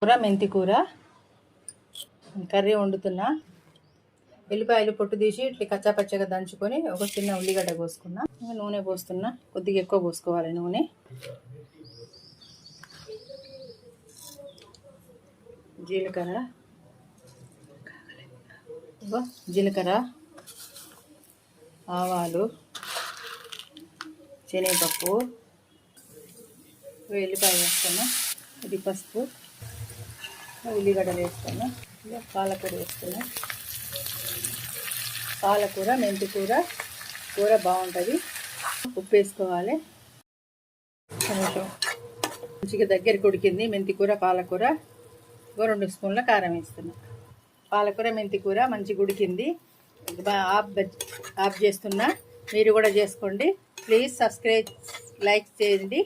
కూర మెంతి కూర కర్రీ వండుతున్నా. ఎల్లిపాయలు పొట్టు తీసి ఇట్లా కచ్చాపచ్చగా దంచుకొని ఒక చిన్న ఉల్లిగడ్డ కోసుకున్నా. నూనె పోస్తున్నా, కొద్దిగా ఎక్కువ పోసుకోవాలి నూనె. జీలకర్ర, ఆవాలు, శనగపప్పు, ఎల్లిపాయ వేస్తున్నా, ఇది పసుపు, ఉల్లిగడ్డలు వేస్తున్నా, పాలకూర వేస్తున్నా. పాలకూర మెంతి కూర బాగుంటుంది. ఉప్పు వేసుకోవాలి. కొంచెం మంచిగా దగ్గరికి ఉడికింది మెంతి కూర పాలకూర. 2 స్పూన్ల కారం వేస్తున్నా. పాలకూర మెంతి కూర మంచిగా ఉడికింది. ఆఫ్ చేస్తున్నా. మీరు కూడా చేసుకోండి. ప్లీజ్ సబ్స్క్రైబ్, లైక్ చేయండి.